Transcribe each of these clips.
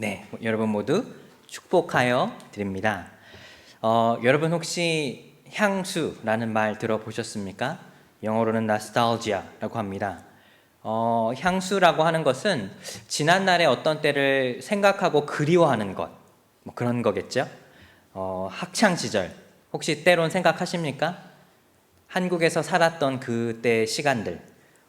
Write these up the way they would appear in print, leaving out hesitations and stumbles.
네, 여러분 모두 축복하여 드립니다. 여러분 혹시 향수라는 말 들어보셨습니까? 영어로는 nostalgia라고 합니다. 향수라고 하는 것은 지난날의 어떤 때를 생각하고 그리워하는 것, 뭐 그런 거겠죠? 학창 시절 혹시 때론 생각하십니까? 한국에서 살았던 그때 시간들,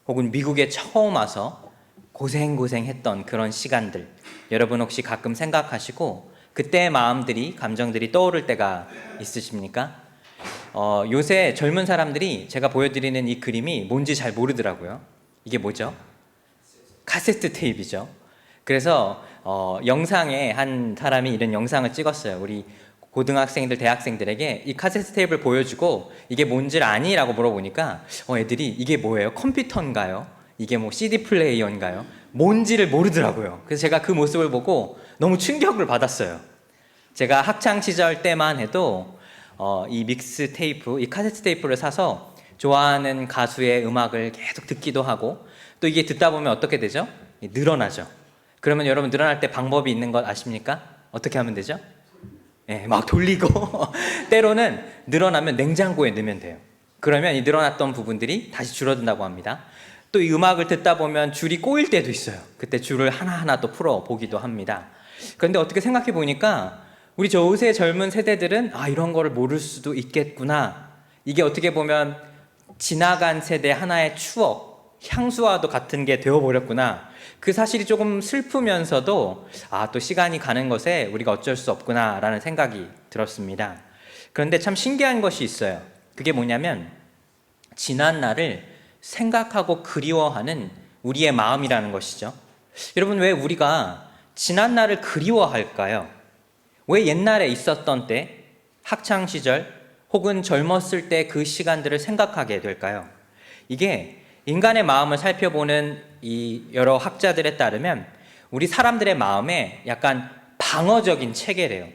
혹은 미국에 처음 와서 고생했던 그런 시간들, 여러분 혹시 가끔 생각하시고 그때의 마음들이, 감정들이 떠오를 때가 있으십니까? 요새 젊은 사람들이 제가 보여드리는 이 그림이 뭔지 잘 모르더라고요. 이게 뭐죠? 카세트 테이프죠. 그래서 영상에 한 사람이 이런 영상을 찍었어요. 우리 고등학생들, 대학생들에게 이 카세트 테이프를 보여주고 이게 뭔지를 아니? 라고 물어보니까 애들이 이게 뭐예요? 컴퓨터인가요? 이게 뭐 CD 플레이어인가요? 뭔지를 모르더라고요. 그래서 제가 그 모습을 보고 너무 충격을 받았어요. 제가 학창 시절 때만 해도 이 믹스 테이프, 이 카세트 테이프를 사서 좋아하는 가수의 음악을 계속 듣기도 하고, 또 이게 듣다 보면 어떻게 되죠? 늘어나죠. 그러면 여러분, 늘어날 때 방법이 있는 것 아십니까? 어떻게 하면 되죠? 막 돌리고 때로는 늘어나면 냉장고에 넣으면 돼요. 그러면 이 늘어났던 부분들이 다시 줄어든다고 합니다. 또 이 음악을 듣다 보면 줄이 꼬일 때도 있어요. 그때 줄을 하나하나 또 풀어 보기도 합니다. 그런데 어떻게 생각해 보니까 우리 요새 젊은 세대들은 이런 거를 모를 수도 있겠구나. 이게 어떻게 보면 지나간 세대 하나의 추억, 향수와도 같은 게 되어버렸구나. 그 사실이 조금 슬프면서도 또 시간이 가는 것에 우리가 어쩔 수 없구나 라는 생각이 들었습니다. 그런데 참 신기한 것이 있어요. 그게 뭐냐면 지난 날을 생각하고 그리워하는 우리의 마음이라는 것이죠. 여러분, 왜 우리가 지난 날을 그리워할까요? 왜 옛날에 있었던 때, 학창 시절 혹은 젊었을 때 그 시간들을 생각하게 될까요? 이게 인간의 마음을 살펴보는 이 여러 학자들에 따르면 우리 사람들의 마음에 약간 방어적인 체계래요.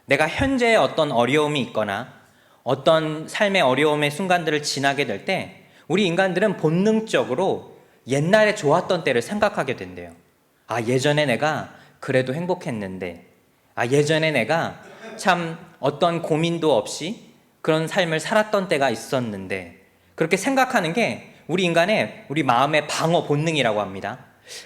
내가 현재의 어떤 어려움이 있거나 어떤 삶의 어려움의 순간들을 지나게 될 때 우리 인간들은 본능적으로 옛날에 좋았던 때를 생각하게 된대요. 예전에 내가 그래도 행복했는데, 예전에 내가 참 어떤 고민도 없이 그런 삶을 살았던 때가 있었는데, 그렇게 생각하는 게 우리 마음의 방어 본능이라고 합니다.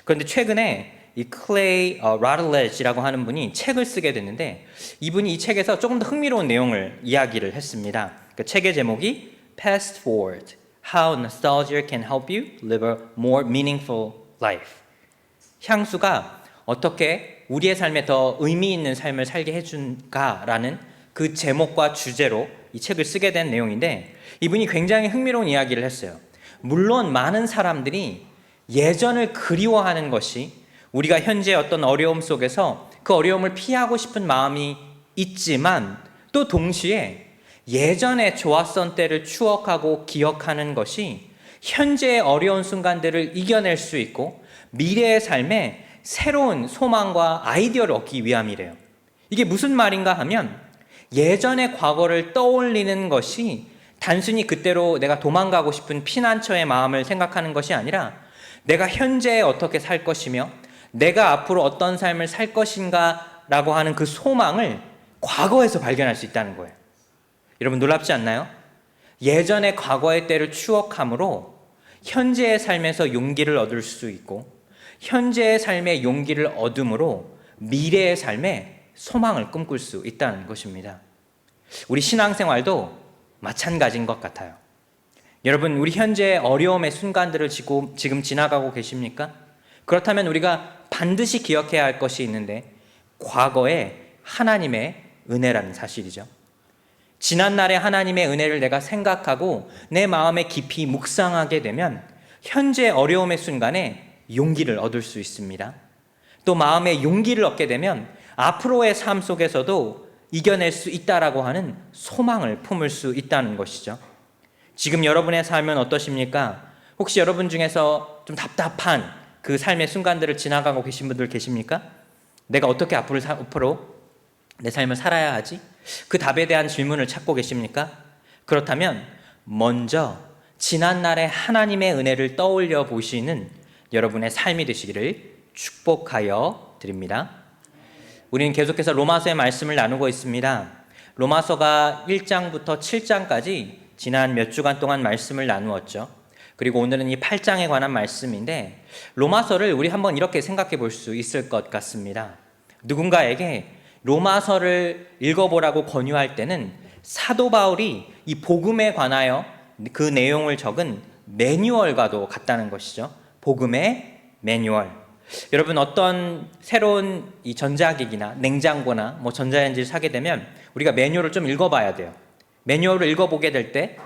그런데 최근에 이 클레이 라틀레지라고 하는 분이 책을 쓰게 됐는데, 이분이 이 책에서 조금 더 흥미로운 내용을 이야기를 했습니다. 그 책의 제목이 Fast Forward: How Nostalgia Can Help You Live a More Meaningful Life. 향수가 어떻게 우리의 삶에 더 의미 있는 삶을 살게 해준가라는 그 제목과 주제로 이 책을 쓰게 된 내용인데, 이분이 굉장히 흥미로운 이야기를 했어요. 물론 많은 사람들이 예전을 그리워하는 것이 우리가 현재 어떤 어려움 속에서 그 어려움을 피하고 싶은 마음이 있지만, 또 동시에 예전에 좋았던 때를 추억하고 기억하는 것이 현재의 어려운 순간들을 이겨낼 수 있고 미래의 삶에 새로운 소망과 아이디어를 얻기 위함이래요. 이게 무슨 말인가 하면, 예전의 과거를 떠올리는 것이 단순히 그때로 내가 도망가고 싶은 피난처의 마음을 생각하는 것이 아니라 내가 현재에 어떻게 살 것이며 내가 앞으로 어떤 삶을 살 것인가 라고 하는 그 소망을 과거에서 발견할 수 있다는 거예요. 여러분, 놀랍지 않나요? 예전의 과거의 때를 추억함으로 현재의 삶에서 용기를 얻을 수 있고, 현재의 삶의 용기를 얻음으로 미래의 삶에 소망을 꿈꿀 수 있다는 것입니다. 우리 신앙생활도 마찬가지인 것 같아요. 여러분, 우리 현재의 어려움의 순간들을 지금 지나가고 계십니까? 그렇다면 우리가 반드시 기억해야 할 것이 있는데, 과거의 하나님의 은혜라는 사실이죠. 지난날의 하나님의 은혜를 내가 생각하고 내 마음에 깊이 묵상하게 되면 현재 어려움의 순간에 용기를 얻을 수 있습니다. 또 마음에 용기를 얻게 되면 앞으로의 삶 속에서도 이겨낼 수 있다라고 하는 소망을 품을 수 있다는 것이죠. 지금 여러분의 삶은 어떠십니까? 혹시 여러분 중에서 좀 답답한 그 삶의 순간들을 지나가고 계신 분들 계십니까? 내가 어떻게 앞으로 내 삶을 살아야 하지? 그 답에 대한 질문을 찾고 계십니까? 그렇다면 먼저 지난날의 하나님의 은혜를 떠올려 보시는 여러분의 삶이 되시기를 축복하여 드립니다. 우리는 계속해서 로마서의 말씀을 나누고 있습니다. 로마서가 1장부터 7장까지 지난 몇 주간 동안 말씀을 나누었죠. 그리고 오늘은 이 8장에 관한 말씀인데, 로마서를 우리 한번 이렇게 생각해 볼 수 있을 것 같습니다. 누군가에게 로마서를 읽어보라고 권유할 때는 사도 바울이 이 복음에 관하여 그 내용을 적은 매뉴얼과도 같다는 것이죠. 복음의 매뉴얼. 여러분, 어떤 새로운 이 전자기기나 냉장고나 전자레인지를 사게 되면 우리가 매뉴얼을 좀 읽어봐야 돼요. 매뉴얼을 읽어보게 될 때,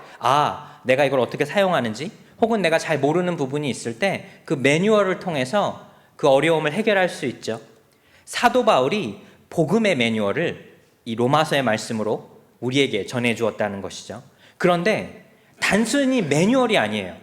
내가 이걸 어떻게 사용하는지, 혹은 내가 잘 모르는 부분이 있을 때 그 매뉴얼을 통해서 그 어려움을 해결할 수 있죠. 사도 바울이 복음의 매뉴얼을 이 로마서의 말씀으로 우리에게 전해 주었다는 것이죠. 그런데 단순히 매뉴얼이 아니에요.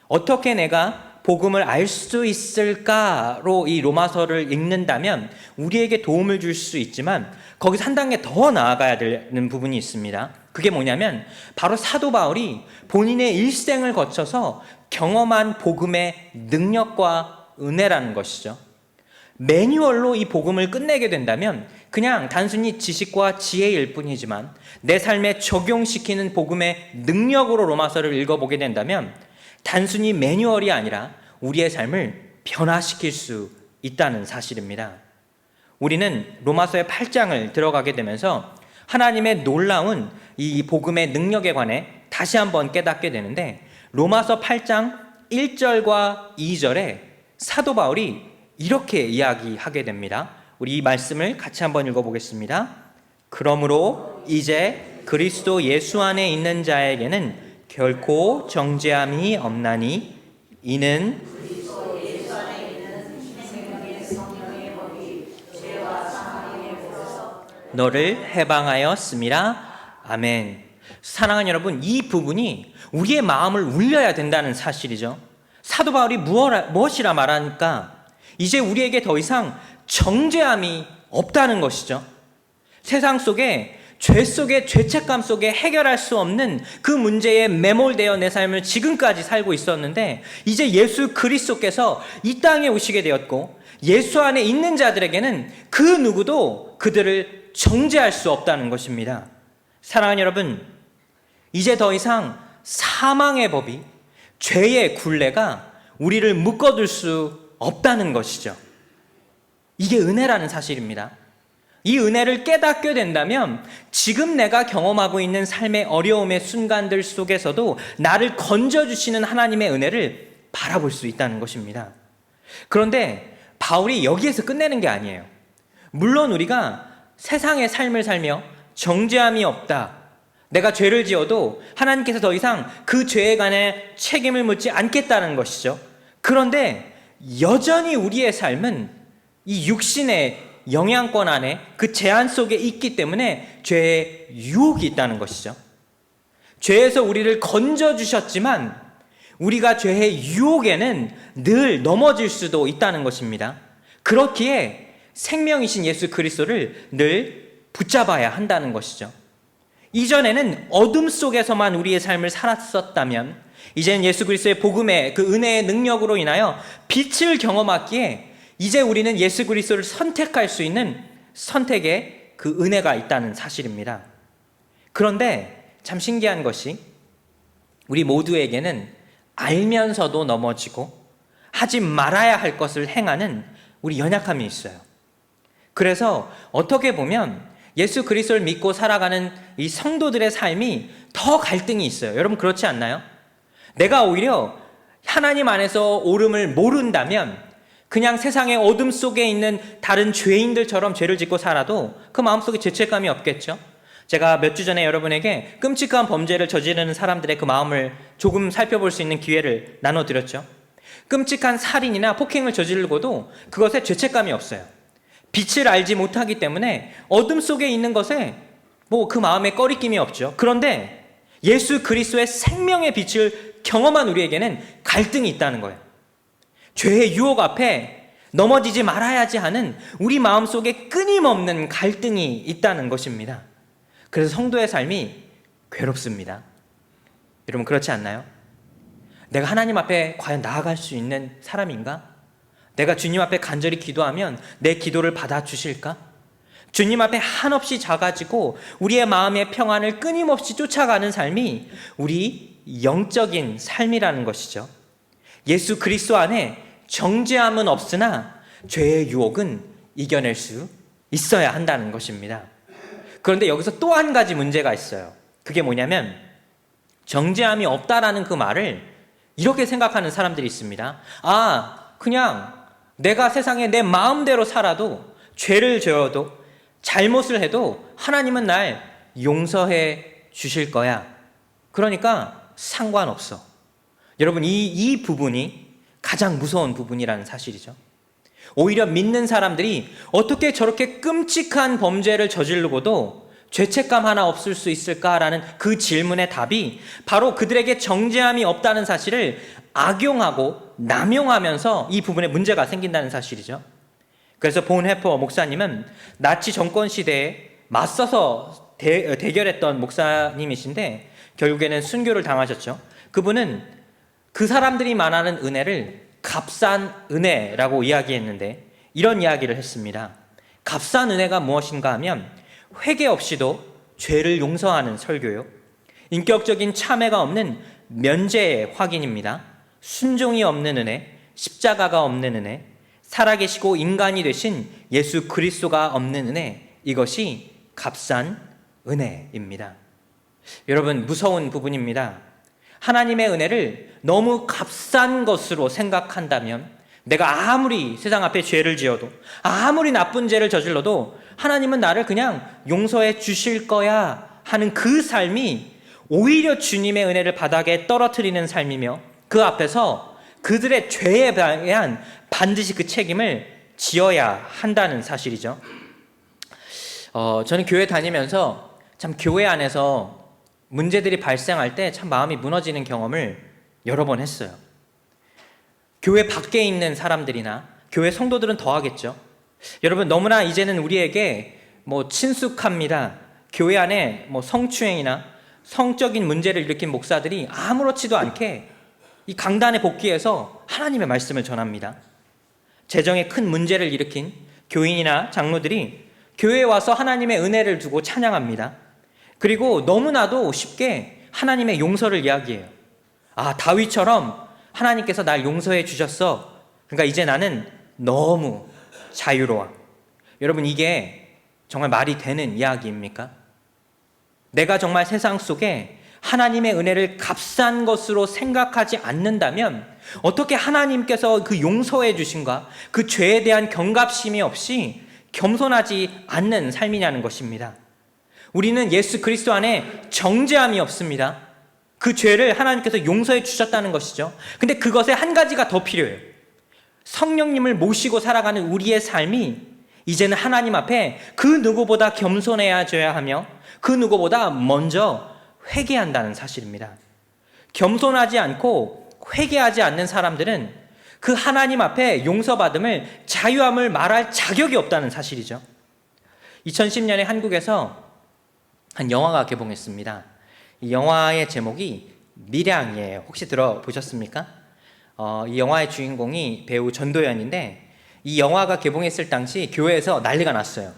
어떻게 내가 복음을 알 수 있을까로 이 로마서를 읽는다면 우리에게 도움을 줄 수 있지만, 거기서 한 단계 더 나아가야 되는 부분이 있습니다. 그게 뭐냐면 바로 사도 바울이 본인의 일생을 거쳐서 경험한 복음의 능력과 은혜라는 것이죠. 매뉴얼로 이 복음을 끝내게 된다면 그냥 단순히 지식과 지혜일 뿐이지만, 내 삶에 적용시키는 복음의 능력으로 로마서를 읽어보게 된다면 단순히 매뉴얼이 아니라 우리의 삶을 변화시킬 수 있다는 사실입니다. 우리는 로마서의 8장을 들어가게 되면서 하나님의 놀라운 이 복음의 능력에 관해 다시 한번 깨닫게 되는데, 로마서 8장 1절과 2절에 사도 바울이 이렇게 이야기하게 됩니다. 우리 이 말씀을 같이 한번 읽어보겠습니다. 그러므로 이제 그리스도 예수 안에 있는 자에게는 결코 정죄함이 없나니, 이는 너를 해방하였음이라. 아멘. 사랑하는 여러분, 이 부분이 우리의 마음을 울려야 된다는 사실이죠. 사도 바울이 무엇이라 말하니까 이제 우리에게 더 이상 정죄함이 없다는 것이죠. 세상 속에, 죄 속에, 죄책감 속에 해결할 수 없는 그 문제에 매몰되어 내 삶을 지금까지 살고 있었는데, 이제 예수 그리스도께서 이 땅에 오시게 되었고, 예수 안에 있는 자들에게는 그 누구도 그들을 정죄할 수 없다는 것입니다. 사랑하는 여러분, 이제 더 이상 사망의 법이, 죄의 굴레가 우리를 묶어둘 수 없다는 것이죠. 이게 은혜라는 사실입니다. 이 은혜를 깨닫게 된다면 지금 내가 경험하고 있는 삶의 어려움의 순간들 속에서도 나를 건져주시는 하나님의 은혜를 바라볼 수 있다는 것입니다. 그런데 바울이 여기에서 끝내는 게 아니에요. 물론 우리가 세상의 삶을 살며 정죄함이 없다, 내가 죄를 지어도 하나님께서 더 이상 그 죄에 관해 책임을 묻지 않겠다는 것이죠. 그런데 여전히 우리의 삶은 이 육신의 영향권 안에, 그 제한 속에 있기 때문에 죄의 유혹이 있다는 것이죠. 죄에서 우리를 건져주셨지만 우리가 죄의 유혹에는 늘 넘어질 수도 있다는 것입니다. 그렇기에 생명이신 예수 그리스도를 늘 붙잡아야 한다는 것이죠. 이전에는 어둠 속에서만 우리의 삶을 살았었다면 이제는 예수 그리스도의 복음의 그 은혜의 능력으로 인하여 빛을 경험하기에 이제 우리는 예수 그리스도를 선택할 수 있는 선택의 그 은혜가 있다는 사실입니다. 그런데 참 신기한 것이, 우리 모두에게는 알면서도 넘어지고 하지 말아야 할 것을 행하는 우리 연약함이 있어요. 그래서 어떻게 보면 예수 그리스도를 믿고 살아가는 이 성도들의 삶이 더 갈등이 있어요. 여러분, 그렇지 않나요? 내가 오히려 하나님 안에서 옳음을 모른다면 그냥 세상의 어둠 속에 있는 다른 죄인들처럼 죄를 짓고 살아도 그 마음속에 죄책감이 없겠죠. 제가 몇 주 전에 여러분에게 끔찍한 범죄를 저지르는 사람들의 그 마음을 조금 살펴볼 수 있는 기회를 나눠드렸죠. 끔찍한 살인이나 폭행을 저지르고도 그것에 죄책감이 없어요. 빛을 알지 못하기 때문에 어둠 속에 있는 것에 그 마음에 꺼리낌이 없죠. 그런데 예수 그리스도의 생명의 빛을 경험한 우리에게는 갈등이 있다는 거예요. 죄의 유혹 앞에 넘어지지 말아야지 하는 우리 마음속에 끊임없는 갈등이 있다는 것입니다. 그래서 성도의 삶이 괴롭습니다. 여러분, 그렇지 않나요? 내가 하나님 앞에 과연 나아갈 수 있는 사람인가? 내가 주님 앞에 간절히 기도하면 내 기도를 받아주실까? 주님 앞에 한없이 작아지고 우리의 마음의 평안을 끊임없이 쫓아가는 삶이 우리 영적인 삶이라는 것이죠. 예수 그리스도 안에 정죄함은 없으나 죄의 유혹은 이겨낼 수 있어야 한다는 것입니다. 그런데 여기서 또 한 가지 문제가 있어요. 그게 뭐냐면 정죄함이 없다라는 그 말을 이렇게 생각하는 사람들이 있습니다. 그냥 내가 세상에 내 마음대로 살아도, 죄를 지어도, 잘못을 해도 하나님은 날 용서해 주실 거야. 그러니까 상관없어. 여러분, 이 부분이 가장 무서운 부분이라는 사실이죠. 오히려 믿는 사람들이 어떻게 저렇게 끔찍한 범죄를 저지르고도 죄책감 하나 없을 수 있을까라는 그 질문의 답이 바로 그들에게 정죄함이 없다는 사실을 악용하고 남용하면서 이 부분에 문제가 생긴다는 사실이죠. 그래서 본헤퍼 목사님은 나치 정권 시대에 맞서서 대결했던 목사님이신데 결국에는 순교를 당하셨죠. 그분은 그 사람들이 말하는 은혜를 값싼 은혜라고 이야기했는데 이런 이야기를 했습니다. 값싼 은혜가 무엇인가 하면 회개 없이도 죄를 용서하는 설교요, 인격적인 참회가 없는 면죄의 확인입니다. 순종이 없는 은혜, 십자가가 없는 은혜, 살아계시고 인간이 되신 예수 그리스도가 없는 은혜, 이것이 값싼 은혜입니다. 여러분, 무서운 부분입니다. 하나님의 은혜를 너무 값싼 것으로 생각한다면 내가 아무리 세상 앞에 죄를 지어도, 아무리 나쁜 죄를 저질러도 하나님은 나를 그냥 용서해 주실 거야 하는 그 삶이 오히려 주님의 은혜를 바닥에 떨어뜨리는 삶이며 그 앞에서 그들의 죄에 대한 반드시 그 책임을 지어야 한다는 사실이죠. 저는 교회 다니면서 참 교회 안에서 문제들이 발생할 때 참 마음이 무너지는 경험을 여러 번 했어요. 교회 밖에 있는 사람들이나 교회 성도들은 더 하겠죠. 여러분, 너무나 이제는 우리에게 친숙합니다. 교회 안에 성추행이나 성적인 문제를 일으킨 목사들이 아무렇지도 않게 이 강단에 복귀해서 하나님의 말씀을 전합니다. 재정에 큰 문제를 일으킨 교인이나 장로들이 교회에 와서 하나님의 은혜를 두고 찬양합니다. 그리고 너무나도 쉽게 하나님의 용서를 이야기해요. 다윗처럼 하나님께서 날 용서해 주셨어. 그러니까 이제 나는 너무 자유로워. 여러분, 이게 정말 말이 되는 이야기입니까? 내가 정말 세상 속에 하나님의 은혜를 값싼 것으로 생각하지 않는다면 어떻게 하나님께서 그 용서해 주심과 그 죄에 대한 경각심이 없이 겸손하지 않는 삶이냐는 것입니다. 우리는 예수 그리스도 안에 정죄함이 없습니다. 그 죄를 하나님께서 용서해 주셨다는 것이죠. 근데 그것에 한 가지가 더 필요해요. 성령님을 모시고 살아가는 우리의 삶이 이제는 하나님 앞에 그 누구보다 겸손해져야 하며 그 누구보다 먼저 회개한다는 사실입니다. 겸손하지 않고 회개하지 않는 사람들은 그 하나님 앞에 용서받음을, 자유함을 말할 자격이 없다는 사실이죠. 2010년에 한국에서 한 영화가 개봉했습니다. 이 영화의 제목이 밀양이에요. 혹시 들어보셨습니까? 이 영화의 주인공이 배우 전도연인데 이 영화가 개봉했을 당시 교회에서 난리가 났어요.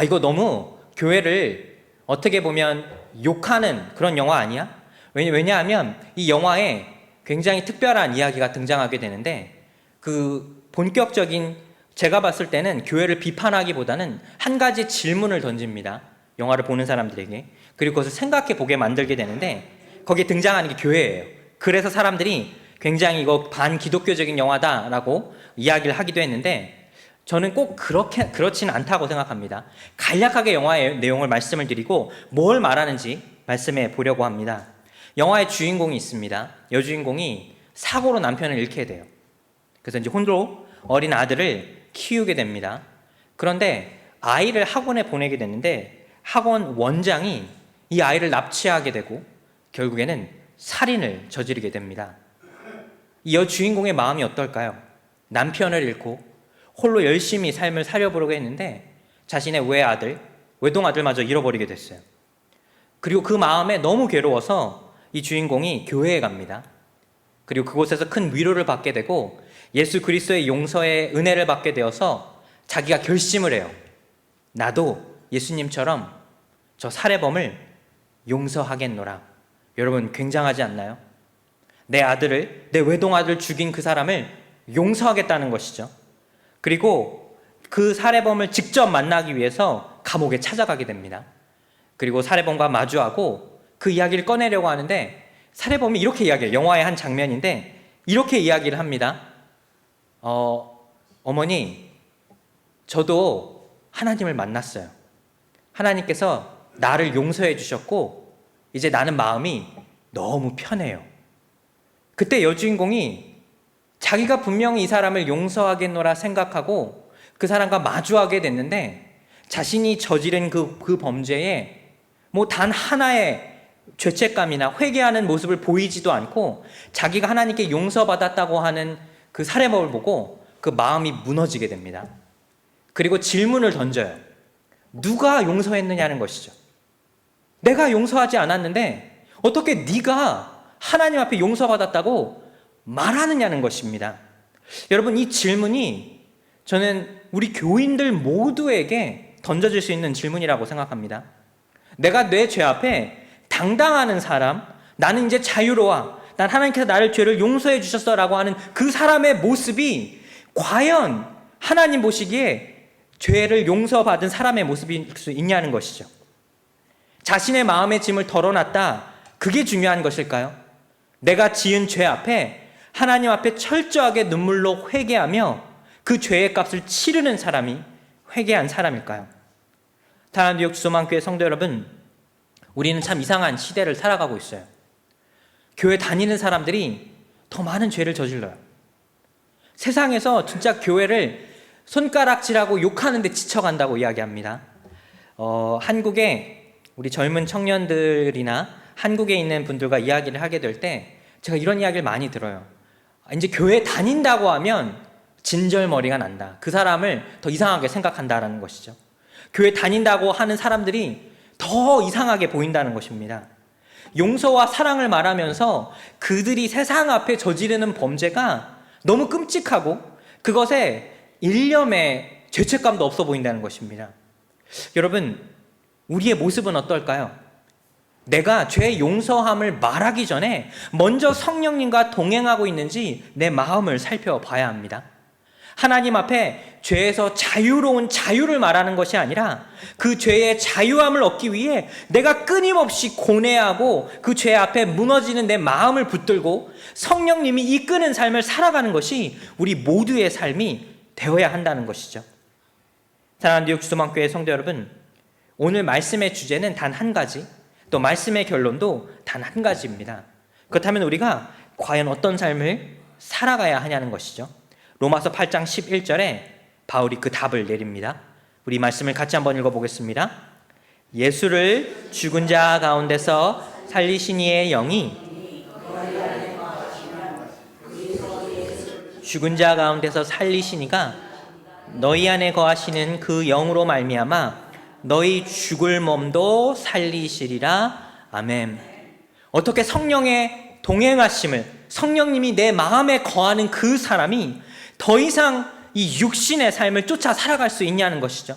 이거 너무 교회를 어떻게 보면 욕하는 그런 영화 아니야? 왜냐하면 이 영화에 굉장히 특별한 이야기가 등장하게 되는데 그 본격적인, 제가 봤을 때는 교회를 비판하기보다는 한 가지 질문을 던집니다. 영화를 보는 사람들에게. 그리고 그것을 생각해 보게 만들게 되는데 거기에 등장하는 게 교회예요. 그래서 사람들이 굉장히 이거 반기독교적인 영화다라고 이야기를 하기도 했는데 저는 꼭 그렇지는 않다고 생각합니다. 간략하게 영화의 내용을 말씀을 드리고 뭘 말하는지 말씀해 보려고 합니다. 영화의 주인공이 있습니다. 여주인공이 사고로 남편을 잃게 돼요. 그래서 이제 홀로 어린 아들을 키우게 됩니다. 그런데 아이를 학원에 보내게 됐는데 학원 원장이 이 아이를 납치하게 되고 결국에는 살인을 저지르게 됩니다. 이 여주인공의 마음이 어떨까요? 남편을 잃고 홀로 열심히 삶을 살려보려고 했는데 자신의 외동아들마저 잃어버리게 됐어요. 그리고 그 마음에 너무 괴로워서 이 주인공이 교회에 갑니다. 그리고 그곳에서 큰 위로를 받게 되고 예수 그리스도의 용서의 은혜를 받게 되어서 자기가 결심을 해요. 나도 예수님처럼 저 살해범을 용서하겠노라. 여러분 굉장하지 않나요? 내 아들을, 내 외동아들을 죽인 그 사람을 용서하겠다는 것이죠. 그리고 그 살해범을 직접 만나기 위해서 감옥에 찾아가게 됩니다. 그리고 살해범과 마주하고 그 이야기를 꺼내려고 하는데 살해범이 이렇게 이야기해요. 영화의 한 장면인데 이렇게 이야기를 합니다. 어머니, 저도 하나님을 만났어요. 하나님께서 나를 용서해 주셨고 이제 나는 마음이 너무 편해요. 그때 여주인공이 자기가 분명히 이 사람을 용서하겠노라 생각하고 그 사람과 마주하게 됐는데 자신이 저지른 그 범죄에 뭐 단 하나의 죄책감이나 회개하는 모습을 보이지도 않고 자기가 하나님께 용서받았다고 하는 그 살해범을 보고 그 마음이 무너지게 됩니다. 그리고 질문을 던져요. 누가 용서했느냐는 것이죠. 내가 용서하지 않았는데 어떻게 네가 하나님 앞에 용서받았다고 말하느냐는 것입니다. 여러분, 이 질문이 저는 우리 교인들 모두에게 던져질 수 있는 질문이라고 생각합니다. 내가 내 죄 앞에 당당하는 사람, 나는 이제 자유로워, 난 하나님께서 나를 죄를 용서해 주셨어라고 하는 그 사람의 모습이 과연 하나님 보시기에 죄를 용서받은 사람의 모습일 수 있냐는 것이죠. 자신의 마음의 짐을 덜어놨다, 그게 중요한 것일까요? 내가 지은 죄 앞에 하나님 앞에 철저하게 눈물로 회개하며 그 죄의 값을 치르는 사람이 회개한 사람일까요? 다한뉴욕 주소만교회 성도 여러분, 우리는 참 이상한 시대를 살아가고 있어요. 교회 다니는 사람들이 더 많은 죄를 저질러요. 세상에서 진짜 교회를 손가락질하고 욕하는 데 지쳐간다고 이야기합니다. 한국에 우리 젊은 청년들이나 한국에 있는 분들과 이야기를 하게 될 때 제가 이런 이야기를 많이 들어요. 이제 교회 다닌다고 하면 진절머리가 난다. 그 사람을 더 이상하게 생각한다라는 것이죠. 교회 다닌다고 하는 사람들이 더 이상하게 보인다는 것입니다. 용서와 사랑을 말하면서 그들이 세상 앞에 저지르는 범죄가 너무 끔찍하고 그것에 일념의 죄책감도 없어 보인다는 것입니다. 여러분, 우리의 모습은 어떨까요? 내가 죄 용서함을 말하기 전에 먼저 성령님과 동행하고 있는지 내 마음을 살펴봐야 합니다. 하나님 앞에 죄에서 자유로운 자유를 말하는 것이 아니라 그 죄의 자유함을 얻기 위해 내가 끊임없이 고뇌하고 그 죄 앞에 무너지는 내 마음을 붙들고 성령님이 이끄는 삶을 살아가는 것이 우리 모두의 삶이 되어야 한다는 것이죠. 사랑하는 뉴욕 주소만교회 성도 여러분, 오늘 말씀의 주제는 단 한 가지, 또 말씀의 결론도 단 한 가지입니다. 그렇다면 우리가 과연 어떤 삶을 살아가야 하냐는 것이죠. 로마서 8장 11절에 바울이 그 답을 내립니다. 우리 말씀을 같이 한번 읽어보겠습니다. 예수를 죽은 자 가운데서 살리신 이의 영이 죽은 자 가운데서 살리신 이가 너희 안에 거하시는 그 영으로 말미암아 너희 죽을 몸도 살리시리라. 아멘. 어떻게 성령의 동행하심을, 성령님이 내 마음에 거하는 그 사람이 더 이상 이 육신의 삶을 쫓아 살아갈 수 있냐는 것이죠.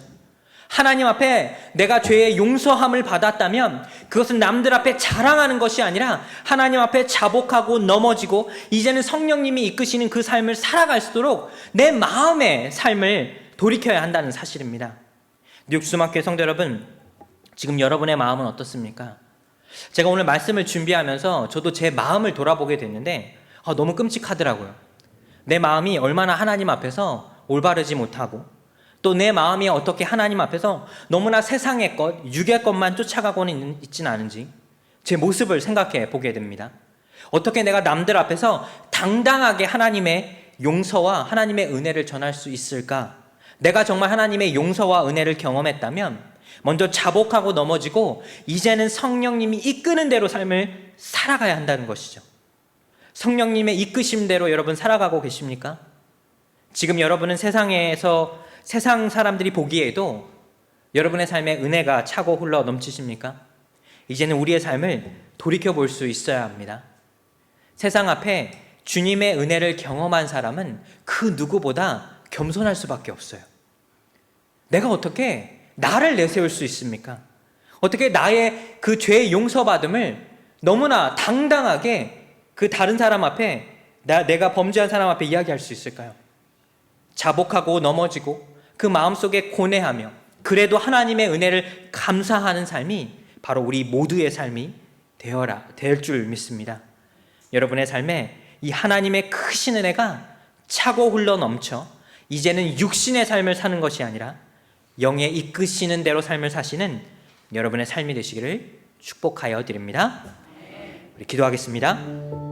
하나님 앞에 내가 죄의 용서함을 받았다면 그것은 남들 앞에 자랑하는 것이 아니라 하나님 앞에 자복하고 넘어지고 이제는 성령님이 이끄시는 그 삶을 살아갈 수 있도록 내 마음의 삶을 돌이켜야 한다는 사실입니다. 뉴욕 주소만교회 성도 여러분, 지금 여러분의 마음은 어떻습니까? 제가 오늘 말씀을 준비하면서 저도 제 마음을 돌아보게 됐는데 너무 끔찍하더라고요. 내 마음이 얼마나 하나님 앞에서 올바르지 못하고 또 내 마음이 어떻게 하나님 앞에서 너무나 세상의 것, 육의 것만 쫓아가고는 있진 않은지 제 모습을 생각해 보게 됩니다. 어떻게 내가 남들 앞에서 당당하게 하나님의 용서와 하나님의 은혜를 전할 수 있을까? 내가 정말 하나님의 용서와 은혜를 경험했다면 먼저 자복하고 넘어지고 이제는 성령님이 이끄는 대로 삶을 살아가야 한다는 것이죠. 성령님의 이끄심대로 여러분 살아가고 계십니까? 지금 여러분은 세상에서 세상 사람들이 보기에도 여러분의 삶에 은혜가 차고 흘러 넘치십니까? 이제는 우리의 삶을 돌이켜볼 수 있어야 합니다. 세상 앞에 주님의 은혜를 경험한 사람은 그 누구보다 겸손할 수밖에 없어요. 내가 어떻게 나를 내세울 수 있습니까? 어떻게 나의 그 죄 용서받음을 너무나 당당하게 그 다른 사람 앞에 내가 범죄한 사람 앞에 이야기할 수 있을까요? 자복하고 넘어지고 그 마음속에 고뇌하며 그래도 하나님의 은혜를 감사하는 삶이 바로 우리 모두의 삶이 될 줄 믿습니다. 여러분의 삶에 이 하나님의 크신 은혜가 차고 흘러 넘쳐 이제는 육신의 삶을 사는 것이 아니라 영의 이끄시는 대로 삶을 사시는 여러분의 삶이 되시기를 축복하여 드립니다. 우리 기도하겠습니다.